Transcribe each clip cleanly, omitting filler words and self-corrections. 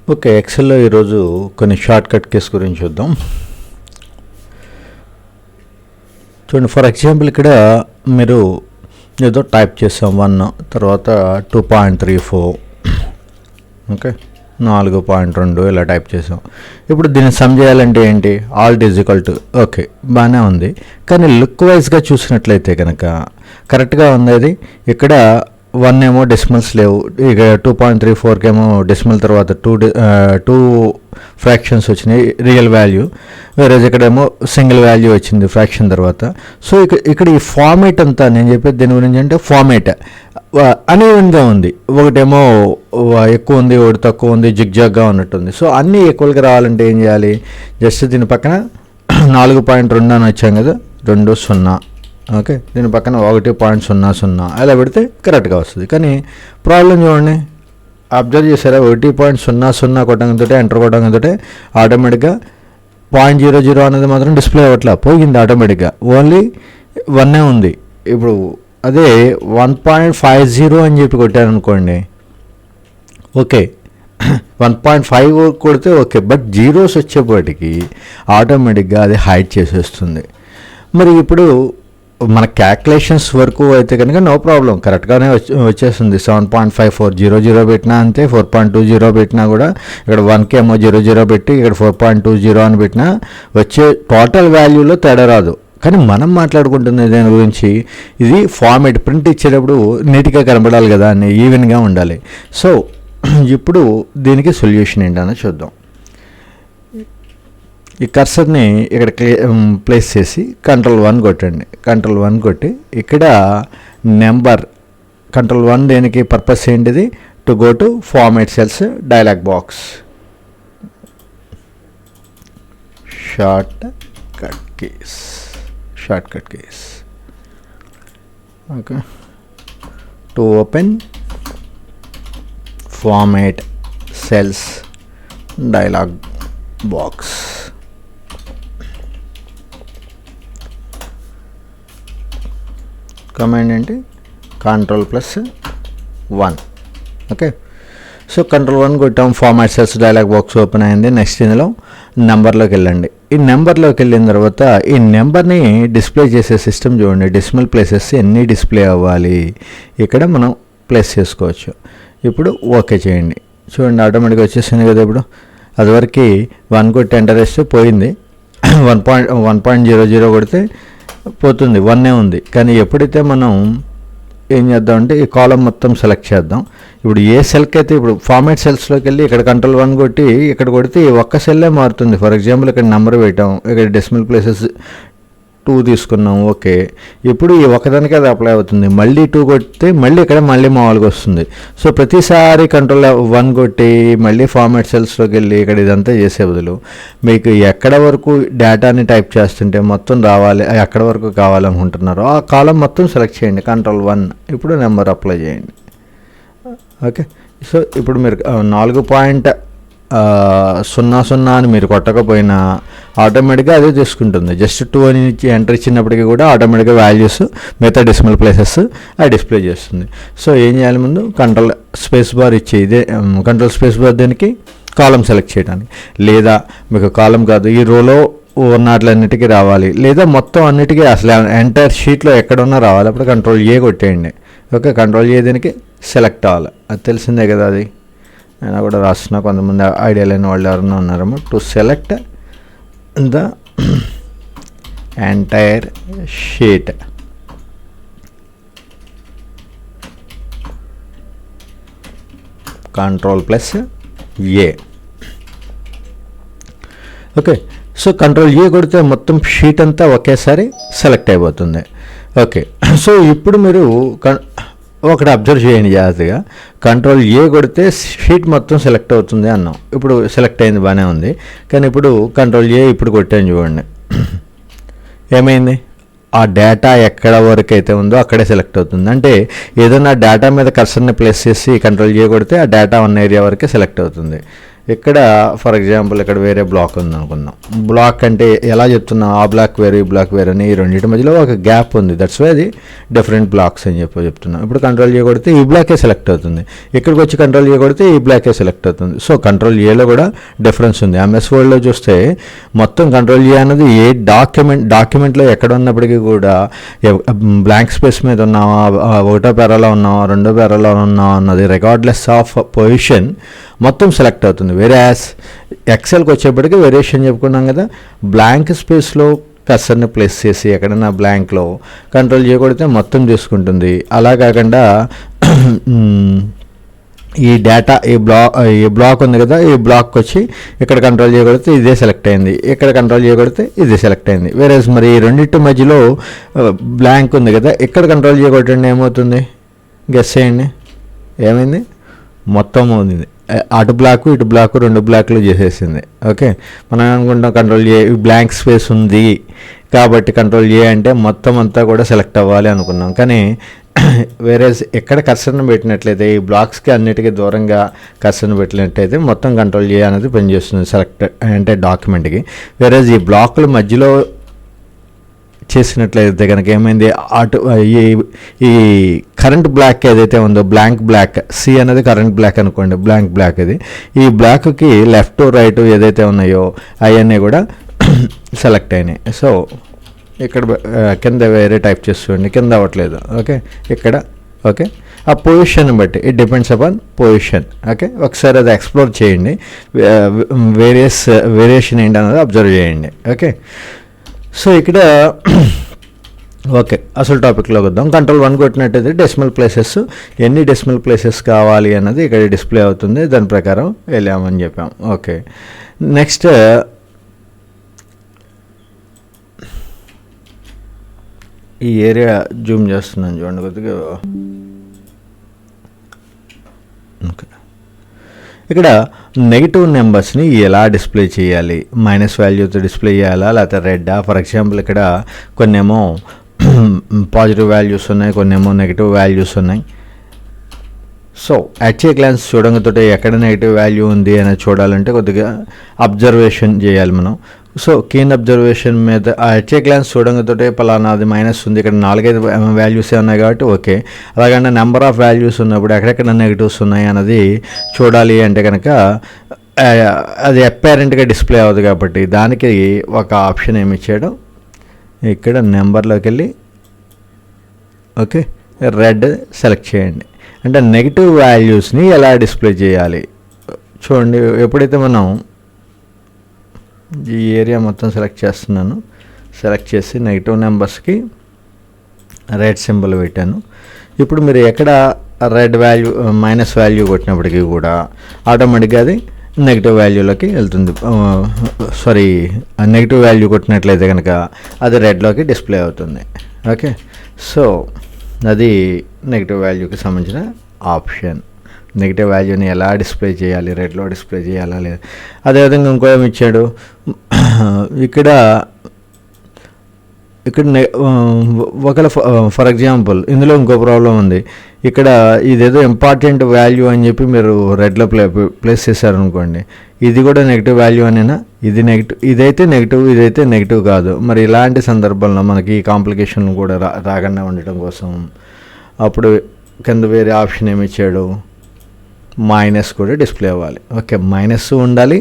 Okay, ఎక్సెల్లో ఈరోజు కొన్ని short cut keys గురించి చూద్దాం. చూడండి, ఫర్ ఎగ్జాంపుల్ ఇక్కడ మీరు ఏదో టైప్ చేసాం 1, తర్వాత 2.34, ఓకే 4.2 ఇలా టైప్ చేసాం. ఇప్పుడు దీన్ని సమ్ చేయాలంటే ఏంటి? Alt is equal to, okay బాగానే ఉంది, కానీ లుక్ వైజ్గా చూసినట్లయితే కనుక కరెక్ట్గా ఉంది. అది ఇక్కడ 1 ఏమో డెసిమల్స్ లేవు, ఇక 2.34కి ఏమో డెసిమల్ తర్వాత 2 ఫ్రాక్షన్స్ వచ్చినాయి రియల్ వాల్యూ, వేరే ఇక్కడేమో సింగిల్ వాల్యూ వచ్చింది ఫ్రాక్షన్ తర్వాత. సో ఇక్కడ ఈ ఫార్మేట్ అంతా నేను చెప్పేది దేని గురించి అంటే ఫార్మేట్ అనీవెన్గా ఉంది. ఒకటేమో ఎక్కువ ఉంది, ఒకటి తక్కువ ఉంది, జిగ్జాగ్గా ఉన్నట్టుంది. సో అన్నీ ఈక్వల్గా రావాలంటే ఏం చేయాలి? జస్ట్ దీని పక్కన 4.2 అని వచ్చాం కదా, 2 0, ఓకే దీని పక్కన 1.00 అలా పెడితే కరెక్ట్గా వస్తుంది. కానీ ప్రాబ్లం చూడండి, అబ్జర్వ్ చేశారా? 1.00 కొట్టడంతో ఎంటర్ కొట్టడంతో ఆటోమేటిక్గా 0.00 అనేది మాత్రం డిస్ప్లే అవ్వట్లా, పోయింది ఆటోమేటిక్గా, ఓన్లీ 1 ఉంది. ఇప్పుడు అదే 1.50 అని చెప్పి కొట్టారనుకోండి, ఓకే 1.5 కొడితే ఓకే, బట్ జీరోస్ వచ్చేప్పటికి ఆటోమేటిక్గా అది హైడ్ చేసేస్తుంది. మరి ఇప్పుడు మన క్యాల్కులేషన్స్ వరకు అయితే కనుక నో ప్రాబ్లం, కరెక్ట్గానే వచ్చేస్తుంది. 7.5400 పెట్టినా అంతే, 4.20 పెట్టినా కూడా, ఇక్కడ 1కి ఏమో 00 పెట్టి ఇక్కడ 4.20 అని పెట్టినా వచ్చే టోటల్ వాల్యూలో తేడా రాదు. కానీ మనం మాట్లాడుకుంటున్న దాని గురించి ఇది ఫార్మేట్, ప్రింట్ ఇచ్చేటప్పుడు నీట్గా కనబడాలి కదా, అని ఈవెన్గా ఉండాలి. సో ఇప్పుడు దీనికి సొల్యూషన్ ఏంటని చూద్దాం. ఈ కర్సర్ని ఇక్కడ ప్లేస్ చేసి Ctrl+1 కొట్టండి. Ctrl+1 కొట్టి ఇక్కడ నెంబర్, Ctrl+1 దేనికి పర్పస్ ఏంటిది? To go to format cells dialog box, shortcut keys, okay to open format cells dialog box. Command ఏంటి? Ctrl+1, okay. సో Ctrl+1 కొట్టాం, format cells dialog box open అయింది. Next ఇందులో నెంబర్లోకి వెళ్ళండి. ఈ నెంబర్లోకి వెళ్ళిన తర్వాత ఈ నెంబర్ని డిస్ప్లే చేసే సిస్టమ్ చూడండి, డెసిమల్ ప్లేసెస్ ఎన్ని డిస్ప్లే అవ్వాలి ఇక్కడ మనం ప్లేస్ చేసుకోవచ్చు. ఇప్పుడు ఓకే చేయండి, చూడండి ఆటోమేటిక్గా వచ్చేసింది కదా. ఇప్పుడు అదివరకు 1 కొట్టి ఎంటర్ వేస్తే పోయింది, 1.00 కొడితే పోతుంది, 1 ఉంది. కానీ ఎప్పుడైతే మనం ఏం చేద్దామంటే ఈ కాలం మొత్తం సెలెక్ట్ చేద్దాం. ఇప్పుడు ఏ సెల్కి అయితే, ఇప్పుడు ఫార్మాట్ సెల్స్లోకి వెళ్ళి ఇక్కడ Ctrl+1 కొట్టి ఇక్కడ కొడితే ఈ ఒక్క సెల్లే మారుతుంది. ఫర్ ఎగ్జాంపుల్ ఇక్కడ నెంబర్ పెట్టాం, ఇక్కడ డెసిమల్ ప్లేసెస్ 2 తీసుకున్నాం, ఓకే. ఇప్పుడు ఈ ఒకదానికి అది అప్లై అవుతుంది. మళ్ళీ 2 కొడితే మళ్ళీ ఇక్కడ మళ్ళీ మామూలుగా వస్తుంది. సో ప్రతిసారి Ctrl+1 కొట్టి మళ్ళీ ఫార్మాట్ సెల్స్లోకి వెళ్ళి ఇక్కడ ఇదంతా చేసే బదులు మీకు ఎక్కడ వరకు డేటాని టైప్ చేస్తుంటే మొత్తం రావాలి, ఎక్కడ వరకు కావాలనుకుంటున్నారో ఆ కాలం మొత్తం సెలెక్ట్ చేయండి, Ctrl+1. ఇప్పుడు నెంబర్ అప్లై చేయండి, ఓకే. సో ఇప్పుడు మీరు 4.00 అని మీరు కొట్టకపోయినా ఆటోమేటిక్గా అదే తీసుకుంటుంది. జస్ట్ 2 అని ఎంటర్ ఇచ్చినప్పటికీ కూడా ఆటోమేటిక్గా వాల్యూస్ మిగతా డెసిమల్ ప్లేసెస్ అది డిస్ప్లే చేస్తుంది. సో ఏం చేయాలి? ముందు Ctrl+బార్ ఇచ్చి, ఇదే Ctrl+బార్ దేనికి? కాలం సెలెక్ట్ చేయడానికి. లేదా మీకు కాలం కాదు, ఈ రోలో ఉన్నట్లన్నిటికీ రావాలి, లేదా మొత్తం అన్నిటికీ అసలు ఎంటైర్ షీట్లో ఎక్కడున్నా రావాలి, అప్పుడు Ctrl+A కొట్టేయండి, ఓకే. Ctrl+A దీనికి సెలెక్ట్ అవ్వాలి, అది తెలిసిందే కదా. అది అయినా కూడా రాస్తున్నా, కొంతమంది ఐడియా లేని వాళ్ళు ఎవరైనా ఉన్నారేమో. To select the entire sheet, Ctrl+A, okay. So Ctrl+A కొడితే మొత్తం షీట్ అంతా ఒకేసారి సెలెక్ట్ అయిపోతుంది, ఓకే. సో ఇప్పుడు మీరు ఒకటి అబ్జర్వ్ చేయండి జాగ్రత్తగా. Ctrl+A కొడితే షీట్ మొత్తం సెలెక్ట్ అవుతుంది అన్నాం, ఇప్పుడు సెలెక్ట్ అయింది, బాగానే ఉంది. కానీ ఇప్పుడు Ctrl+A ఇప్పుడు కొట్టాను చూడండి, ఏమైంది? ఆ డేటా ఎక్కడ వరకు అయితే ఉందో అక్కడే సెలెక్ట్ అవుతుంది. అంటే ఏదైనా డేటా మీద కర్సర్ని ప్లేస్ చేసి Ctrl+A కొడితే ఆ డేటా ఉన్న ఏరియా వరకే సెలెక్ట్ అవుతుంది. ఇక్కడ ఫర్ ఎగ్జాంపుల్ ఇక్కడ వేరే బ్లాక్ ఉంది అనుకుందాం. బ్లాక్ అంటే ఎలా చెప్తున్నా, ఆ బ్లాక్ వేరే ఈ బ్లాక్ వేరే అని ఈ రెండింటి మధ్యలో ఒక గ్యాప్ ఉంది. దట్స్ వై అది డిఫరెంట్ బ్లాక్స్ అని చెప్తున్నాం. ఇప్పుడు కంట్రోల్ చేయకూడితే ఈ బ్లాకే సెలెక్ట్ అవుతుంది, ఇక్కడికి వచ్చి కంట్రోల్ చేయకూడితే ఈ బ్లాకే సెలెక్ట్ అవుతుంది. సో కంట్రోల్ ఏలో కూడా డిఫరెన్స్ ఉంది. ఎంఎస్ వర్డ్లో చూస్తే మొత్తం కంట్రోల్ ఏ అనేది ఏ డాక్యుమెంట్లో ఎక్కడ ఉన్నప్పటికీ కూడా బ్లాంక్ స్పేస్ మీద ఉన్నావా, ఒకటో పేరాలో ఉన్నావా, రెండో పేరాలో ఉన్నావా అన్నది రిగార్డ్లెస్ ఆఫ్ పొజిషన్ మొత్తం సెలెక్ట్ అవుతుంది. వేరే ఎక్సెల్కి వచ్చేప్పటికి వేరియేషన్ చెప్పుకున్నాం కదా, బ్లాంక్ స్పేస్లో కర్సర్ని ప్లేస్ చేసి ఎక్కడైనా బ్లాంక్లో కంట్రోల్ చేయకూడితే మొత్తం తీసుకుంటుంది. అలా కాకుండా ఈ డేటా ఈ బ్లాక్ ఉంది కదా, ఈ బ్లాక్ వచ్చి ఇక్కడ కంట్రోల్ చేయకూడితే ఇదే సెలెక్ట్ అయింది, ఇక్కడ కంట్రోల్ చేయకూడితే ఇదే సెలెక్ట్ అయింది. వేరే మరి ఈ రెండింటి మధ్యలో బ్లాంక్ ఉంది కదా, ఇక్కడ కంట్రోల్ చేయకూడదండి ఏమవుతుంది, గెస్ చేయండి ఏమైంది, మొత్తం ఉంది. అటు బ్లాక్ ఇటు బ్లాక్ రెండు బ్లాక్లు చేసేసింది. ఓకే, మనం అనుకుంటాం కంట్రోల్ ఏ బ్లాంక్ స్పేస్ ఉంది కాబట్టి కంట్రోల్ ఏ అంటే మొత్తం అంతా కూడా సెలెక్ట్ అవ్వాలి అనుకున్నాం. కానీ వేరే ఎక్కడ కర్సర్ను పెట్టినట్లయితే ఈ బ్లాక్స్కి అన్నిటికీ దూరంగా కర్సర్ను పెట్టినట్లయితే మొత్తం కంట్రోల్ ఏ అనేది పనిచేస్తుంది సెలెక్ట్ అంటే డాక్యుమెంట్కి. వేరే ఈ బ్లాక్ల మధ్యలో చేసినట్లయితే కనుక ఏమైంది, అటు ఈ కరెంట్ బ్లాక్ ఏదైతే ఉందో బ్లాంక్ బ్లాక్ సి అనేది కరెంట్ బ్లాక్ అనుకోండి, బ్లాంక్ బ్లాక్ ఇది, ఈ బ్లాక్కి లెఫ్ట్ రైట్ ఏదైతే ఉన్నాయో అవన్నీ కూడా సెలెక్ట్ అయినాయి. సో ఇక్కడ కింద వేరే టైప్ చేస్తుండే, కింద అవ్వట్లేదు. ఓకే, ఇక్కడ ఓకే ఆ పొజిషన్ బట్టి it depends upon position. Okay, ఒకసారి అది ఎక్స్ప్లోర్ చేయండి, వేరియేషన్ ఏంటి అన్నది అబ్జర్వ్ చేయండి. ఓకే, సో ఇక్కడ ఓకే అసలు టాపిక్లోకి వద్దాం. కంట్రోల్ 1 కొట్టినట్టయితే డెసిమల్ ప్లేసెస్ ఎన్ని డెసిమల్ ప్లేసెస్ కావాలి అన్నది ఇక్కడ డిస్ప్లే అవుతుంది, దాని ప్రకారం వెళ్ళామని చెప్పాం. ఓకే, నెక్స్ట్ ఈ ఏరియా జూమ్ చేస్తున్నాను చూడండి కొద్దిగా. ఓకే, ఇక్కడ నెగిటివ్ నెంబర్స్ని ఎలా డిస్ప్లే చేయాలి, మైనస్ వాల్యూతో డిస్ప్లే చేయాలా లేకపోతే రెడ్డా? ఫర్ ఎగ్జాంపుల్ ఇక్కడ కొన్నేమో పాజిటివ్ వాల్యూస్ ఉన్నాయి, కొన్నేమో నెగిటివ్ వాల్యూస్ ఉన్నాయి. సో అట్ ఏ గ్లాన్స్ చూడంగాతో ఎక్కడ నెగిటివ్ వాల్యూ ఉంది అనేది చూడాలంటే కొద్దిగా అబ్జర్వేషన్ చేయాలి మనం. సో కీన్ అబ్జర్వేషన్ మీద అట్ ఏ గ్లాన్స్ చూడంగాతో పలానా అది మైనస్ ఉంది, ఇక్కడ 4-5 వాల్యూసే ఉన్నాయి కాబట్టి ఓకే. అలాగంటే నెంబర్ ఆఫ్ వాల్యూస్ ఉన్నప్పుడు ఎక్కడెక్కడ నెగిటివ్స్ ఉన్నాయి అన్నది చూడాలి అంటే కనుక అది అపారెంట్గా డిస్ప్లే అవ్వదు కాబట్టి దానికి ఒక ఆప్షన్ ఏమి ఇచ్చాడు, ఇక్కడ నెంబర్లోకి వెళ్ళి ఓకే రెడ్ సెలెక్ట్ చేయండి. అంటే నెగిటివ్ వాల్యూస్ని ఎలా డిస్ప్లే చేయాలి చూడండి. ఎప్పుడైతే మనం ఈ ఏరియా మొత్తం సెలెక్ట్ చేస్తున్నాను, సెలెక్ట్ చేసి నెగిటివ్ నెంబర్స్కి రెడ్ సింబల్ పెట్టాను. ఇప్పుడు మీరు ఎక్కడ రెడ్ వాల్యూ మైనస్ వాల్యూ కొట్టినప్పటికీ కూడా ఆటోమేటిక్గా అది నెగిటివ్ వాల్యూలోకి వెళ్తుంది. సారీ, నెగిటివ్ వాల్యూ కొట్టినట్లయితే కనుక అది రెడ్లోకి డిస్ప్లే అవుతుంది. ఓకే, సో అది నెగిటివ్ వాల్యూకి సంబంధించిన ఆప్షన్. నెగిటివ్ వాల్యూని ఎలా డిస్ప్లే చేయాలి, రెడ్లో డిస్ప్లే చేయాలా లేదా. అదేవిధంగా ఇంకో ఏమి ఇచ్చాడు, ఇక్కడ ఒకవేళ ఫర్ ఎగ్జాంపుల్ ఇందులో ఇంకో ప్రాబ్లం ఉంది. ఇక్కడ ఇదేదో ఇంపార్టెంట్ వాల్యూ అని చెప్పి మీరు రెడ్లో ప్లేస్ చేశారనుకోండి, ఇది కూడా నెగిటివ్ వాల్యూ అనేనా, ఇది నెగిటివ్, ఇదైతే నెగిటివ్ కాదు. మరి ఇలాంటి సందర్భంలో మనకి ఈ కాంప్లికేషన్ కూడా రాకుండా ఉండటం కోసం అప్పుడు కింద వేరే ఆప్షన్ ఏమి ఇచ్చాడు, మైనస్ కూడా డిస్ప్లే అవ్వాలి. ఓకే, మైనస్ ఉండాలి,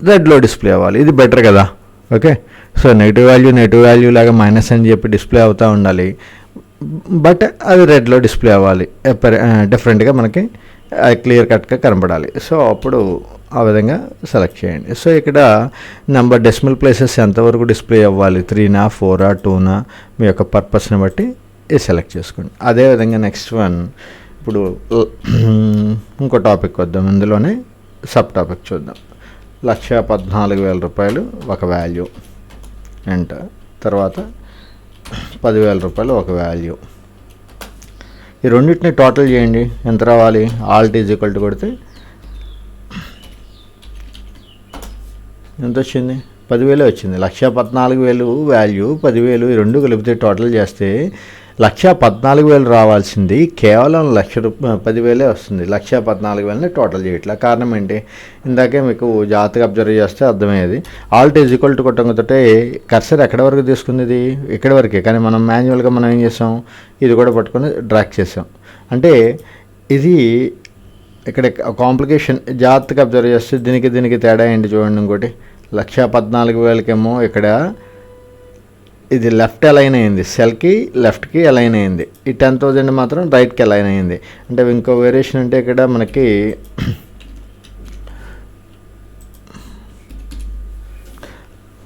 రెడ్లో డిస్ప్లే అవ్వాలి, ఇది బెటర్ కదా. ఓకే, సో నెగిటివ్ వాల్యూ లాగా మైనస్ అని చెప్పి డిస్ప్లే అవుతూ ఉండాలి, బట్ అది రెడ్లో డిస్ప్లే అవ్వాలి, డిఫరెంట్గా మనకి క్లియర్ కట్గా కనపడాలి. సో అప్పుడు ఆ విధంగా సెలెక్ట్ చేయండి. సో ఇక్కడ నెంబర్ డెసిమల్ ప్లేసెస్ ఎంతవరకు డిస్ప్లే అవ్వాలి, 3నా 4ఆ 2నా మీ యొక్క పర్పస్ని బట్టి ఇది సెలెక్ట్ చేసుకోండి. అదేవిధంగా నెక్స్ట్ వన్ ఇప్పుడు ఇంకో టాపిక్ వద్దాం, ఇందులోనే సబ్ టాపిక్ చూద్దాం. 1,14,000 రూపాయలు ఒక వాల్యూ అండ్ తర్వాత 10,000 రూపాయలు ఒక వాల్యూ. ఈ రెండింటిని టోటల్ చేయండి, ఎంత రావాలి, ఆల్ట్ ఈజ్ ఈక్వల్ టు కొడితే ఎంత వచ్చింది, 10,000 వచ్చింది. 1,14,000 వాల్యూ 10,000 ఈ రెండు కలిపితే టోటల్ చేస్తే 1,14,000 రావాల్సింది కేవలం 10,000 వస్తుంది. 1,14,000 టోటల్ చేయట్లా. కారణం ఏంటి? ఇందాకే మీకు జాగ్రత్తగా అబ్జర్వ్ చేస్తే అర్థమయ్యేది. ఆల్ట్ ఈజ్ ఈక్వల్ టు కొట్టంతో కర్సర్ ఎక్కడి వరకు తీసుకుంది? ఇది ఇక్కడి వరకే. కానీ మనం మాన్యువల్గా మనం ఏం చేసాం, ఇది కూడా పట్టుకొని డ్రాక్ చేసాం. అంటే ఇది ఇక్కడ కాంప్లికేషన్ జాగ్రత్తగా అబ్జర్వ్ చేస్తే దీనికి తేడా ఏంటి చూడండి. ఇంకోటి 1,14,000కేమో ఇక్కడ ఇది లెఫ్ట్ అలైన్ అయింది, సెల్కి లెఫ్ట్కి అలైన్ అయింది. ఈ 10,000 మాత్రం రైట్కి అలైన్ అయింది. అంటే ఇంకో వేరియేషన్ అంటే ఇక్కడ మనకి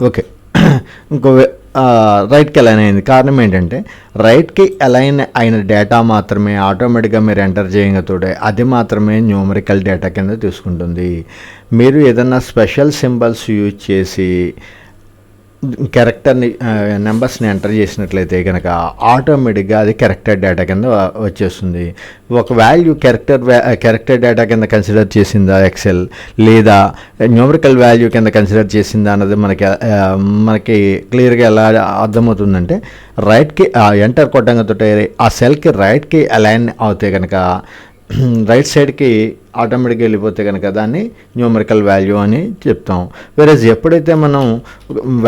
ఓకే ఇంకో రైట్కి అలైన్ అయింది. కారణం ఏంటంటే రైట్కి అలైన్ అయిన డేటా మాత్రమే ఆటోమేటిక్గా మీరు ఎంటర్ చేయగలుగుతాడే, అది మాత్రమే న్యూమరికల్ డేటా కింద తీసుకుంటుంది. మీరు ఏదన్నా స్పెషల్ సింబల్స్ యూజ్ చేసి క్యారెక్టర్ని నెంబర్స్ని ఎంటర్ చేసినట్లయితే కనుక ఆటోమేటిక్గా అది క్యారెక్టర్ డేటా కింద వచ్చేస్తుంది. ఒక వాల్యూ క్యారెక్టర్ డేటా కింద కన్సిడర్ చేసిందా ఎక్సెల్, లేదా న్యూమరికల్ వాల్యూ కింద కన్సిడర్ చేసిందా అన్నది మనకి క్లియర్గా ఎలా అర్థమవుతుందంటే రైట్కి ఎంటర్ కొట్టంతో ఆ సెల్కి రైట్కి అలైన్ అవుతే కనుక రైట్ సైడ్కి ఆటోమేటిక్గా వెళ్ళిపోతే కనుక దాన్ని న్యూమరికల్ వాల్యూ అని చెప్తాం. వేరేజ్ ఎప్పుడైతే మనం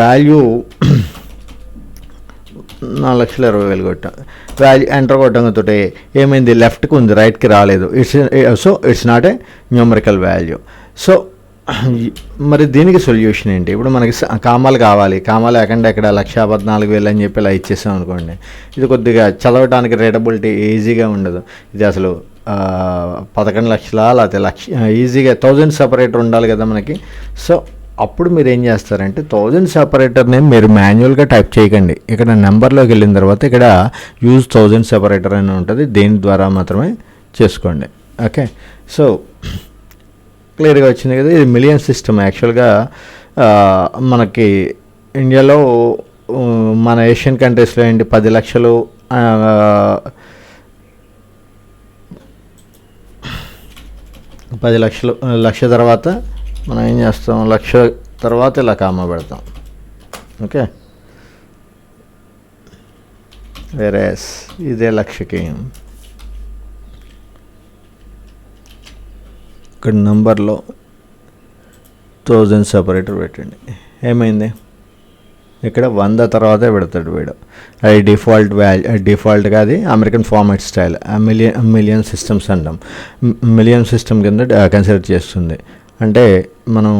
వాల్యూ 4,20,000 కొట్టాం, వాల్యూ ఎంటర్ కొట్టడంతో ఏమైంది, లెఫ్ట్కి ఉంది, రైట్కి రాలేదు. It's not a numerical value. So మరి దీనికి సొల్యూషన్ ఏంటి? ఇప్పుడు మనకి కామాలు కావాలి. కామాలు ఎక్కడ 1,14,000 అని చెప్పి ఇలా ఇచ్చేసాం అనుకోండి, ఇది కొద్దిగా చదవడానికి రీడబిలిటీ ఈజీగా ఉండదు. ఇది అసలు 11 లక్షల లేకపోతే ఈజీగా 1000 సెపరేటర్ ఉండాలి కదా మనకి. సో అప్పుడు మీరు ఏం చేస్తారంటే 1000 సెపరేటర్ని మీరు మాన్యువల్గా టైప్ చేయకండి. ఇక్కడ నెంబర్లోకి వెళ్ళిన తర్వాత ఇక్కడ యూజ్ 1000 సెపరేటర్ అని ఉంటుంది, దీని ద్వారా మాత్రమే చేసుకోండి. ఓకే, సో క్లియర్గా వచ్చింది కదా. ఇది మిలియన్ సిస్టమ్. యాక్చువల్గా మనకి ఇండియాలో మన ఏషియన్ కంట్రీస్లో ఏంటి 10 లక్షలు 10 లక్షలు, లక్ష తర్వాత మనం ఏం చేస్తాం, లక్ష తర్వాత ఇలా కామా పెడతాం. ఓకే, వేరే ఇదే లక్షకి ఇక్కడ నెంబర్లో 1000 సెపరేటర్ పెట్టండి. ఏమైంది, ఇక్కడ 100 తర్వాతే పెడతాడు వీడు. అది డిఫాల్ట్గా అది American format style. Million systems అంటాం. మిలియన్ సిస్టమ్ కింద కన్సిడర్ చేస్తుంది. అంటే మనం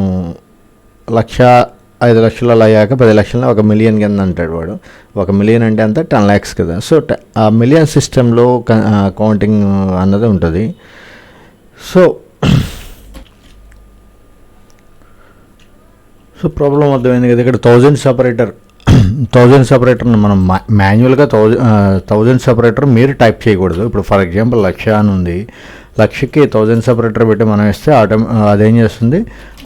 5 లక్షలు అలా అయ్యాక 10 లక్షల 1 మిలియన్ కింద అంటాడు వాడు. 1 మిలియన్ అంటే అంతా 10 lakhs కదా. సో ఆ మిలియన్ సిస్టంలో కౌంటింగ్ అన్నది ఉంటుంది. సో ప్రాబ్లం అర్థమైంది కదా. ఇక్కడ 1000 సెపరేటర్ని మనం మాన్యువల్గా 1000 సెపరేటర్ మీరు టైప్ చేయకూడదు. ఇప్పుడు ఫర్ ఎగ్జాంపుల్ 1,00,000 అని ఉంది, 1,00,000కి 1000 సెపరేటర్ పెట్టి మనం వేస్తే అదేం చేస్తుంది,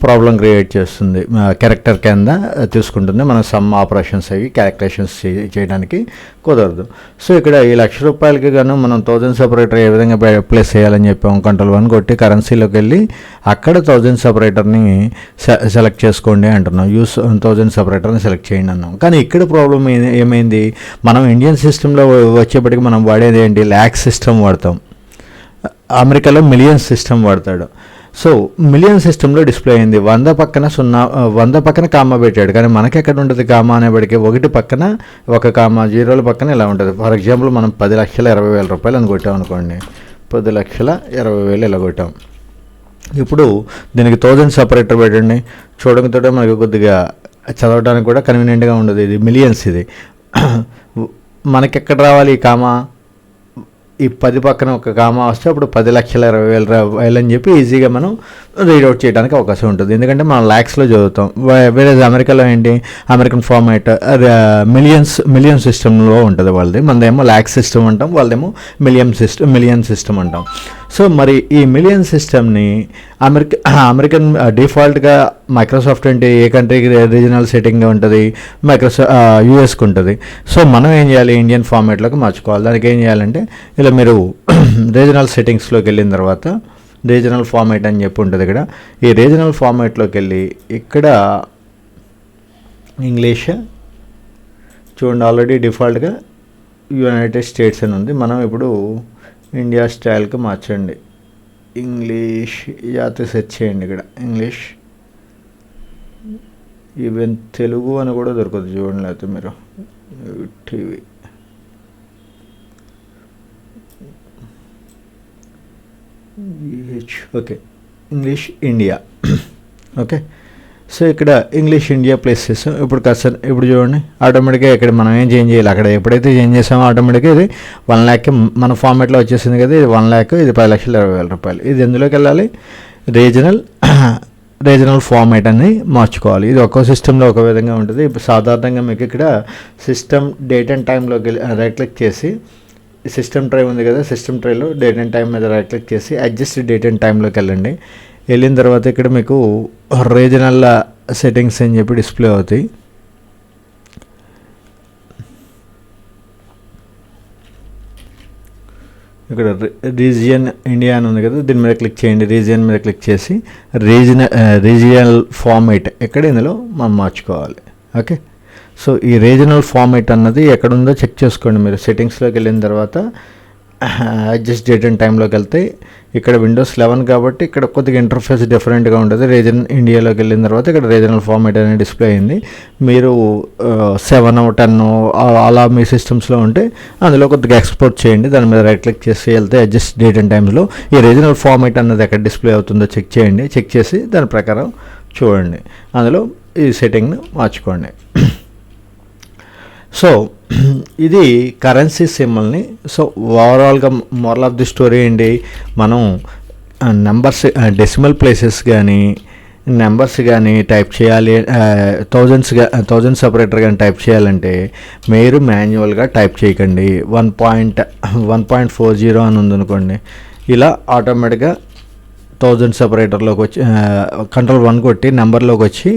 ప్రాబ్లం క్రియేట్ చేస్తుంది. క్యారెక్టర్ కింద తీసుకుంటుంది. మనం సమ్ ఆపరేషన్స్ అవి క్యాలిక్యులేషన్స్ చేయడానికి కుదరదు. సో ఇక్కడ ఈ ₹1,00,000కి గాను మనం 1000 సెపరేటర్ ఏ విధంగా ప్లేస్ చేయాలని చెప్పాము. Ctrl+1 కొట్టి కరెన్సీలోకి వెళ్ళి అక్కడ 1000 సెపరేటర్ని సెలెక్ట్ చేసుకోండి అంటున్నాం. యూస్ 1000 సెపరేటర్ని సెలెక్ట్ చేయండి అన్నాం. కానీ ఇక్కడ ప్రాబ్లం ఏమైంది, మనం ఇండియన్ సిస్టంలో వచ్చేప్పటికి మనం వాడేది ఏంటి, ల్యాక్ సిస్టమ్ వాడతాం. అమెరికాలో మిలియన్ సిస్టమ్ వాడతాడు. సో మిలియన్ సిస్టంలో డిస్ప్లే అయింది 100 పక్కన కామా పెట్టాడు. కానీ మనకి ఎక్కడ ఉంటుంది కామా అనేప్పటికీ 1 పక్కన 1 కామా, 0 పక్కన ఇలా ఉంటుంది. ఫర్ ఎగ్జాంపుల్ మనం 10,20,000 రూపాయలు అని కొట్టాం అనుకోండి, 10,20,000 ఇలా కొట్టాం. ఇప్పుడు దీనికి 1000 సెపరేటర్ పెట్టండి. చూడడంతో మనకి కొద్దిగా చదవడానికి కూడా కన్వీనియంట్గా ఉండదు. ఇది మిలియన్స్. ఇది మనకి ఎక్కడ రావాలి ఈ కామా, ఈ 10 పక్కన 1 కామా వస్తే అప్పుడు 10,20,000 అని చెప్పి ఈజీగా మనం రీడౌట్ చేయడానికి అవకాశం ఉంటుంది. ఎందుకంటే మనం ల్యాక్స్లో చదువుతాం. వేరే అమెరికాలో ఏంటి, అమెరికన్ ఫార్మాట్ మిలియన్ సిస్టంలో ఉంటుంది వాళ్ళది. మనదేమో ల్యాక్ సిస్టమ్ అంటాం, వాళ్ళదేమో మిలియన్ సిస్టమ్ అంటాం. సో మరి ఈ మిలియన్ సిస్టమ్ని అమెరికన్ డిఫాల్ట్గా మైక్రోసాఫ్ట్ అంటే ఏ కంట్రీకి రీజనల్ సెట్టింగ్గా ఉంటుంది, యూఎస్కి ఉంటుంది. సో మనం ఏం చేయాలి, ఇండియన్ ఫార్మాట్లోకి మార్చుకోవాలి. దానికి ఏం చేయాలంటే ఇలా మీరు రీజనల్ సెట్టింగ్స్లోకి వెళ్ళిన తర్వాత రీజనల్ ఫార్మాట్ అని చెప్పి ఉంటుంది. ఇక్కడ ఈ రీజనల్ ఫార్మాట్లోకి వెళ్ళి ఇక్కడ ఇంగ్లీష్ చూడండి, ఆల్రెడీ డిఫాల్ట్గా యునైటెడ్ స్టేట్స్ అని ఉంది. మనం ఇప్పుడు ఇండియా స్టైల్కి మార్చండి. ఇంగ్లీష్ జాతి సెర్చ్ చేయండి. ఇక్కడ ఇంగ్లీష్, ఈవెన్ తెలుగు అని కూడా దొరకదు చూడండి. లేకపోతే మీరు TV okay, English India. Okay, so ఇక్కడ ఇంగ్లీష్ ఇండియా ప్లేస్ చేస్తాం. ఇప్పుడు కర్సర్ ఇప్పుడు చూడండి, ఆటోమేటిక్గా ఇక్కడ మనం ఏం చేంజ్ చేయాలి. అక్కడ ఎప్పుడైతే చేంజ్ చేసామో ఆటోమేటిక్గా ఇది 1 lakh మన ఫార్మాట్లో వచ్చేసింది కదా. ఇది 1 lakh, ఇది 10,20,000 రూపాయలు. ఇది ఎందులోకి వెళ్ళాలి? రీజనల్ ఫార్మాట్ అని మార్చుకోవాలి. ఇది ఒక్కో సిస్టంలో ఒక విధంగా ఉంటుంది. ఇప్పుడు సాధారణంగా మీకు ఇక్కడ సిస్టమ్ డేట్ అండ్ టైంలోకి రైట్ క్లిక్ చేసి, సిస్టమ్ ట్రై ఉంది కదా, సిస్టమ్ ట్రైలో డేట్ అండ్ టైం మీద రైట్ క్లిక్ చేసి అడ్జస్ట్ డేట్ అండ్ టైంలోకి వెళ్ళండి. వెళ్ళిన తర్వాత ఇక్కడ మీకు రీజనల్ సెట్టింగ్స్ అని చెప్పి డిస్ప్లే అవుతాయి. ఇక్కడ రీజియన్ ఇండియా అని ఉంది కదా, దీని మీద క్లిక్ చేయండి. రీజియన్ మీద క్లిక్ చేసి రీజియనల్ ఫార్మేట్ ఇక్కడ ఇందులో మనం మార్చుకోవాలి. ఓకే, సో ఈ రీజనల్ ఫార్మేట్ అన్నది ఎక్కడుందో చెక్ చేసుకోండి. మీరు సెట్టింగ్స్లోకి వెళ్ళిన తర్వాత అడ్జస్ట్ డేట్ అండ్ టైంలోకి వెళ్తే ఇక్కడ విండోస్ 11 కాబట్టి ఇక్కడ కొద్దిగా ఇంటర్ఫేస్ డిఫరెంట్గా ఉంటుంది. రీజన్ ఇండియాలోకి వెళ్ళిన తర్వాత ఇక్కడ రీజనల్ ఫార్మేట్ అనేది డిస్ప్లే అయింది. మీరు 7, 10 అలా మీ సిస్టమ్స్లో ఉంటే అందులో కొద్దిగా ఎక్స్పోర్ట్ చేయండి. దాని మీద రైట్ క్లిక్ చేసి వెళ్తే అడ్జస్ట్ డేట్ అండ్ టైమ్స్లో ఈ రీజనల్ ఫార్మేట్ అన్నది ఎక్కడ డిస్ప్లే అవుతుందో చెక్ చేయండి. చెక్ చేసి దాని ప్రకారం చూడండి, అందులో ఈ సెట్టింగ్ను మార్చుకోండి. సో ఇది కరెన్సీ సింబల్ని. సో ఓవరాల్గా మోరల్ ఆఫ్ ది స్టోరీ ఏంటి, మనం నెంబర్స్ డెసిమల్ ప్లేసెస్ కానీ నెంబర్స్ కానీ టైప్ చేయాలి, థౌజండ్ సపరేటర్ కానీ టైప్ చేయాలంటే మీరు మాన్యువల్గా టైప్ చేయకండి. 1.40 అని ఉందనుకోండి, ఇలా ఆటోమేటిక్గా 1000 సపరేటర్లోకి వచ్చి కంట్రోల్ 1 కొట్టి నెంబర్లోకి వచ్చి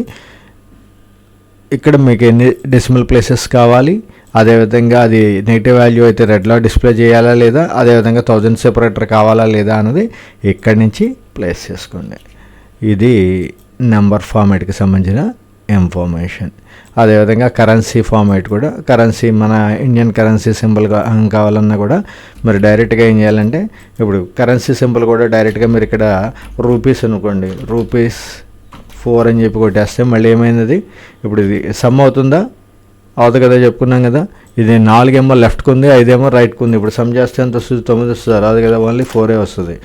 ఇక్కడ మీకు ఎన్ని డెసిమల్ ప్లేసెస్ కావాలి, అదేవిధంగా అది నెగిటివ్ వాల్యూ అయితే రెడ్లో డిస్ప్లే చేయాలా లేదా, అదేవిధంగా 1000 సెపరేటర్ కావాలా లేదా అన్నది ఇక్కడి నుంచి ప్లేస్ చేసుకోండి. ఇది నెంబర్ ఫార్మాట్కి సంబంధించిన ఇన్ఫర్మేషన్. అదేవిధంగా కరెన్సీ ఫార్మాట్ కూడా, కరెన్సీ మన ఇండియన్ కరెన్సీ సింబల్ కావాలన్నా కూడా మీరు డైరెక్ట్గా ఏం చేయాలంటే, ఇప్పుడు కరెన్సీ సింబల్ కూడా డైరెక్ట్గా మీరు ఇక్కడ రూపీస్ అనుకోండి, ₹4 అని చెప్పి కొట్టేస్తే మళ్ళీ ఏమైంది, ఇప్పుడు ఇది సమ్ అవుతుందా అవుతుంది కదా, చెప్పుకున్నాం కదా. ఇది 4 ఏమో లెఫ్ట్కి ఉంది, 5 ఏమో రైట్కి ఉంది. ఇప్పుడు సమ్ చేస్తే ఎంత వస్తుంది, 9 వస్తుంది. రాదు కదా, ఓన్లీ 4 వస్తుంది.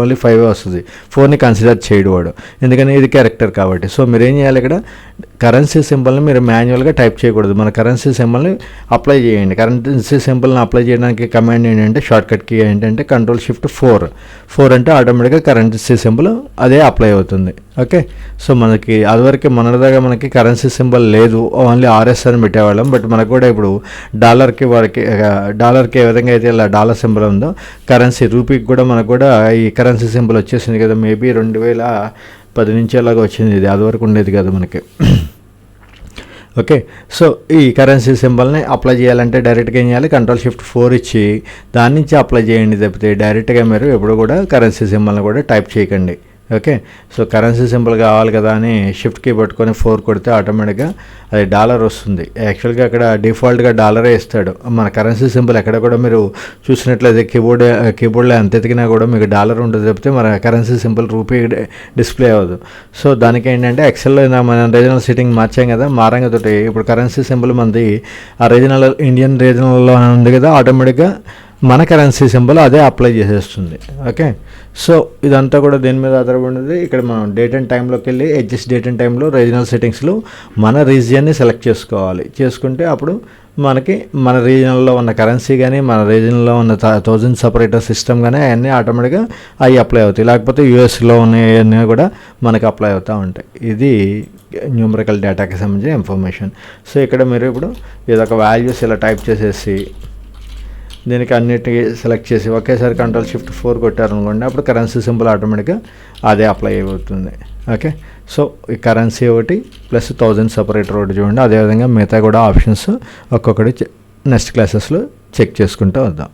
ఓన్లీ 5 వస్తుంది. 4ని కన్సిడర్ చేయడు వాడు, ఎందుకని ఇది క్యారెక్టర్ కాబట్టి. సో మీరు ఏం చేయాలి, ఇక్కడ కరెన్సీ సింబల్ని మీరు మాన్యువల్గా టైప్ చేయకూడదు. మన కరెన్సీ సింబల్ని అప్లై చేయండి. కరెన్సీ సింబల్ని అప్లై చేయడానికి కమాండ్ ఏంటంటే, షార్ట్కట్ కీ ఏంటంటే Ctrl+Shift+4 అంటే ఆటోమేటిక్గా కరెన్సీ సింబల్ అదే అప్లై అవుతుంది. ఓకే, సో మనకి అదివరకు మొన్నటిదాకా మనకి కరెన్సీ సింబల్ లేదు, ఓన్లీ RS అని పెట్టేవాళ్ళం. బట్ మనకు కూడా ఇప్పుడు డాలర్కి ఏ విధంగా అయితే ఇలా డాలర్ సింబల్ ఉందో, కరెన్సీ రూపీకి కూడా మనకు కూడా ఈ కరెన్సీ సింబల్ వచ్చేసింది కదా. మేబీ 2010 నుంచి అలాగా వచ్చింది. ఇది అది వరకు ఉండేది కదా మనకి. ఓకే, సో ఈ కరెన్సీ సింబల్ని అప్లై చేయాలంటే డైరెక్ట్గా ఏం చేయాలి, Ctrl+Shift+4 ఇచ్చి దాని నుంచి అప్లై చేయండి తప్పితే డైరెక్ట్గా మీరు ఎప్పుడు కూడా కరెన్సీ సింబల్ని కూడా టైప్ చేయకండి. ఓకే, సో కరెన్సీ సింబల్ కావాలి కదా అని షిఫ్ట్ కీ పట్టుకొని 4 కొడితే ఆటోమేటిక్గా అది డాలర్ వస్తుంది. యాక్చువల్గా అక్కడ డిఫాల్ట్గా డాలరే ఇస్తాడు. మన కరెన్సీ సింబల్ ఎక్కడ కూడా మీరు చూసినట్లయితే కీబోర్డ్లో ఎంత ఎతికినా కూడా మీకు డాలర్ ఉంటుంది తప్పితే మన కరెన్సీ సింబల్ రూపీ డిస్ప్లే అవ్వదు. సో దానికి ఏంటంటే ఎక్సెల్లో మనం రీజనల్ సెట్టింగ్ మార్చాం కదా, మారంగతోటి ఇప్పుడు కరెన్సీ సింబల్ మనది ఆ రీజనల్ ఇండియన్ రీజనల్లో ఉంది కదా, ఆటోమేటిక్గా మన కరెన్సీ సింబల్ అదే అప్లై చేసేస్తుంది. ఓకే, సో ఇదంతా కూడా దేని మీద ఆధారపడినది, ఇక్కడ మనం డేట్ అండ్ టైంలోకి వెళ్ళి అడ్జస్ట్ డేట్ అండ్ టైంలో రీజనల్ సెట్టింగ్స్లో మన రీజియన్ని సెలెక్ట్ చేసుకోవాలి. చేసుకుంటే అప్పుడు మనకి మన రీజనల్లో ఉన్న కరెన్సీ కానీ మన రీజన్లో ఉన్న 1000 సపరేటర్ సిస్టమ్ కానీ అవన్నీ ఆటోమేటిక్గా అవి అప్లై అవుతాయి. లేకపోతే యూఎస్లో ఉన్నవన్నీ కూడా మనకి అప్లై అవుతూ ఉంటాయి. ఇది న్యూమరికల్ డేటాకి సంబంధించిన ఇన్ఫర్మేషన్. సో ఇక్కడ మీరు ఇప్పుడు ఇదొక వాల్యూస్ ఇలా టైప్ చేసేసి దీనికి అన్నిటికీ సెలెక్ట్ చేసి ఒకేసారి Ctrl+Shift+4 కొట్టారనుకోండి, అప్పుడు కరెన్సీ సింబల్ ఆటోమేటిక్గా అదే అప్లై అయిపోతుంది. ఓకే, సో ఈ కరెన్సీ ఒకటి ప్లస్ 1000 సపరేటర్ ఒకటి చూడండి. అదేవిధంగా మిగతా కూడా ఆప్షన్స్ ఒక్కొక్కటి నెక్స్ట్ క్లాసెస్లో చెక్ చేసుకుంటూ వద్దాం.